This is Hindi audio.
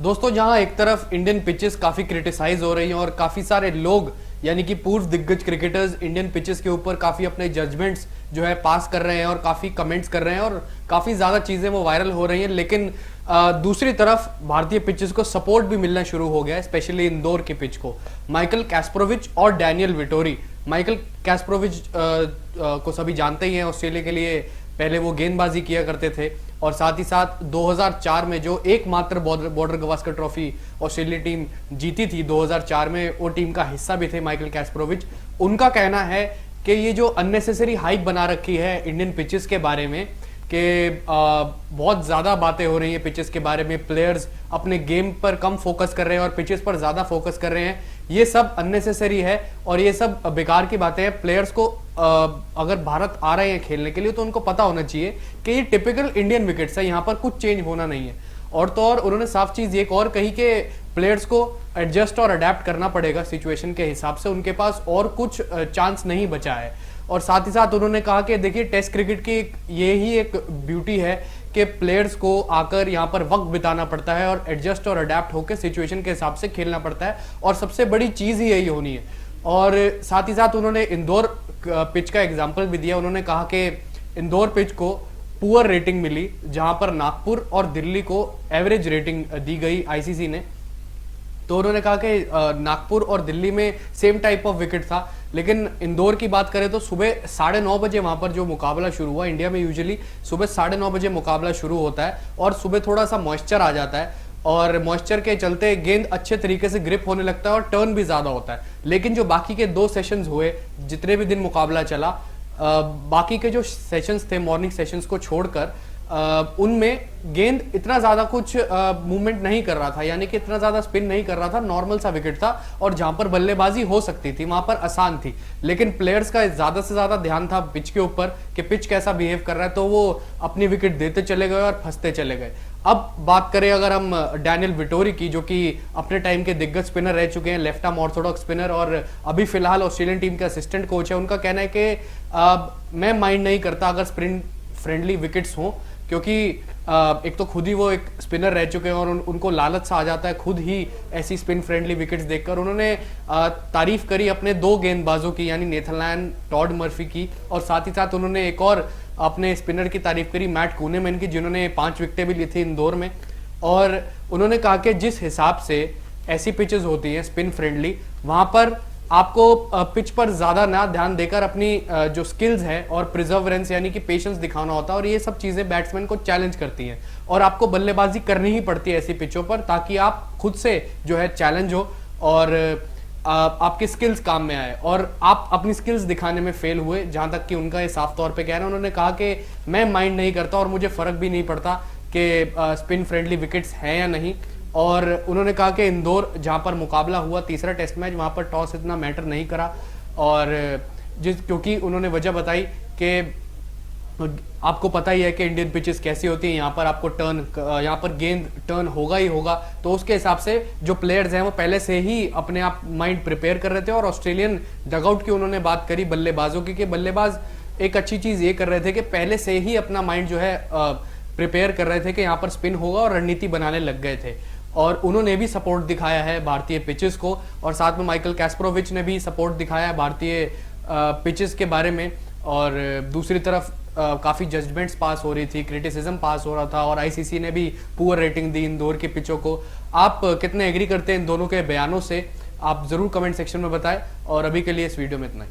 दोस्तों, जहां एक तरफ इंडियन पिचेस काफी क्रिटिसाइज हो रही हैं और काफी सारे लोग यानी कि पूर्व दिग्गज क्रिकेटर्स इंडियन पिचेस के ऊपर काफी अपने जजमेंट्स जो है पास कर रहे हैं और काफी कमेंट्स कर रहे हैं और काफी ज्यादा चीजें वो वायरल हो रही हैं, लेकिन दूसरी तरफ भारतीय पिचेस को सपोर्ट भी मिलना शुरू हो गया है, स्पेशली इंदौर की पिच को। माइकल कैस्परोविच और डैनियल विटोरी। माइकल कैस्परोविच को सभी जानते ही हैं, ऑस्ट्रेलिया के लिए पहले वो गेंदबाजी किया करते थे और साथ ही साथ 2004 में जो एकमात्र border Gavaskar trophy Australia team जीती थी 2004 में, वो टीम का हिस्सा भी थे माइकल कैस्परोविच। उनका कहना है कि ये जो अननेसेसरी हाइप बना रखी है इंडियन पिचेस के बारे में कि बहुत ज़्यादा बातें हो रही हैं पिचेस के बारे में, प्लेयर्स अपने गेम पर कम फोकस कर रहे हैं और पिचेस पर ज़्यादा फोकस कर रहे हैं, ये सब अननेसेसरी है और ये सब बेकार की बातें हैं। प्लेयर्स को अगर भारत आ रहे हैं खेलने के लिए तो उनको पता होना चाहिए कि ये टिपिकल इंडियन विकेट्स है, यहाँ पर कुछ चेंज होना नहीं है। और तो और उन्होंने साफ चीज़ एक और कही कि प्लेयर्स को एडजस्ट और अडेप्ट करना पड़ेगा सिचुएशन के हिसाब से, उनके पास और कुछ चांस नहीं बचा है। और साथ ही साथ उन्होंने कहा कि देखिए, टेस्ट क्रिकेट की ये ही एक ब्यूटी है कि प्लेयर्स को आकर यहाँ पर वक्त बिताना पड़ता है और एडजस्ट और अडेप्ट होकर सिचुएशन के हिसाब से खेलना पड़ता है और सबसे बड़ी चीज़ ही यही होनी है। और साथ ही साथ उन्होंने इंदौर पिच का एग्जाम्पल भी दिया। उन्होंने कहा कि इंदौर पिच को पुअर रेटिंग मिली, जहां पर नागपुर और दिल्ली को एवरेज रेटिंग दी गई आईसीसी ने। तो उन्होंने कहा कि नागपुर और दिल्ली में सेम टाइप ऑफ विकेट था, लेकिन इंदौर की बात करें तो सुबह 9:30 बजे वहां पर जो मुकाबला शुरू हुआ, इंडिया में यूजुअली सुबह 9:30 बजे मुकाबला शुरू होता है और सुबह थोड़ा सा मॉइस्चर आ जाता है और मॉइस्चर के चलते गेंद अच्छे तरीके से ग्रिप होने लगता है और टर्न भी ज्यादा होता है। लेकिन जो बाकी के 2 सेशंस हुए, जितने भी दिन मुकाबला चला, बाकी के जो सेशंस थे मॉर्निंग सेशंस को छोड़कर, उनमें गेंद इतना ज्यादा कुछ मूवमेंट नहीं कर रहा था, यानी कि इतना ज्यादा स्पिन नहीं कर रहा था, नॉर्मल सा विकेट था और जहां पर बल्लेबाजी हो सकती थी वहां पर आसान थी। लेकिन प्लेयर्स का ज्यादा से ज्यादा ध्यान था पिच के ऊपर कि पिच कैसा बिहेव कर रहा है, तो वो अपनी विकेट देते चले गए और फंसते चले गए। अब बात करें अगर हम डैनियल विटोरी की, जो कि अपने टाइम के दिग्गज स्पिनर रह चुके हैं, लेफ्ट आर्म ऑर्थोडॉक्स स्पिनर और अभी फिलहाल ऑस्ट्रेलियन टीम के असिस्टेंट कोच है, उनका कहना है कि मैं माइंड नहीं करता अगर स्पिन फ्रेंडली विकेट्स हों, क्योंकि एक तो खुद ही वो एक स्पिनर रह चुके हैं और उनको लालच सा आ जाता है खुद ही ऐसी स्पिन फ्रेंडली विकेट्स देखकर। उन्होंने तारीफ करी अपने 2 गेंदबाजों की, यानी नेथन लायन, टॉड मर्फी की, और साथ ही साथ उन्होंने एक और अपने स्पिनर की तारीफ करी, मैट कूनेमैन की, जिन्होंने 5 विकेटें भी ली थी इंदौर में। और उन्होंने कहा कि जिस हिसाब से ऐसी पिचेस होती हैं स्पिन फ्रेंडली, वहां पर आपको पिच पर ज्यादा ना ध्यान देकर अपनी जो स्किल्स है और प्रिजर्वेंस यानी कि पेशेंस दिखाना होता है, और ये सब चीजें बैट्समैन को चैलेंज करती हैं और आपको बल्लेबाजी करनी ही पड़ती है ऐसी पिचों पर, ताकि आप खुद से जो है चैलेंज हो और आपकी स्किल्स काम में आए। और आप अपनी स्किल्स दिखाने में फेल हुए, जहां तक कि उनका ये साफ तौर पे कहना है। उन्होंने कहा कि मैं माइंड नहीं करता और मुझे फर्क भी नहीं पड़ता कि स्पिन फ्रेंडली विकेट्स हैं या नहीं। और उन्होंने कहा कि इंदौर जहां पर मुकाबला हुआ, तीसरा टेस्ट मैच, वहां पर टॉस इतना मैटर नहीं करा, और क्योंकि उन्होंने वजह बताई कि आपको पता ही है कि इंडियन पिचेस कैसी होती है, यहाँ पर आपको यहाँ पर गेंद टर्न होगा ही होगा, तो उसके हिसाब से जो प्लेयर्स हैं वो पहले से ही अपने आप माइंड प्रिपेयर कर रहे थे। और ऑस्ट्रेलियन डगआउट की उन्होंने बात करी बल्लेबाजों की, कि बल्लेबाज एक अच्छी चीज ये कर रहे थे कि पहले से ही अपना माइंड जो है प्रिपेयर कर रहे थे कि यहाँ पर स्पिन होगा और रणनीति बनाने लग गए थे। और उन्होंने भी सपोर्ट दिखाया है भारतीय पिचेस को, और साथ में माइकल कैस्परोविच ने भी सपोर्ट दिखाया है भारतीय पिचेस के बारे में। और दूसरी तरफ काफ़ी जजमेंट्स पास हो रही थी, क्रिटिसिज्म पास हो रहा था, और आईसीसी ने भी पुअर रेटिंग दी इंदौर की पिचों को। आप कितने एग्री करते हैं इन दोनों के बयानों से, आप ज़रूर कमेंट सेक्शन में बताएं। और अभी के लिए इस वीडियो में इतना ही।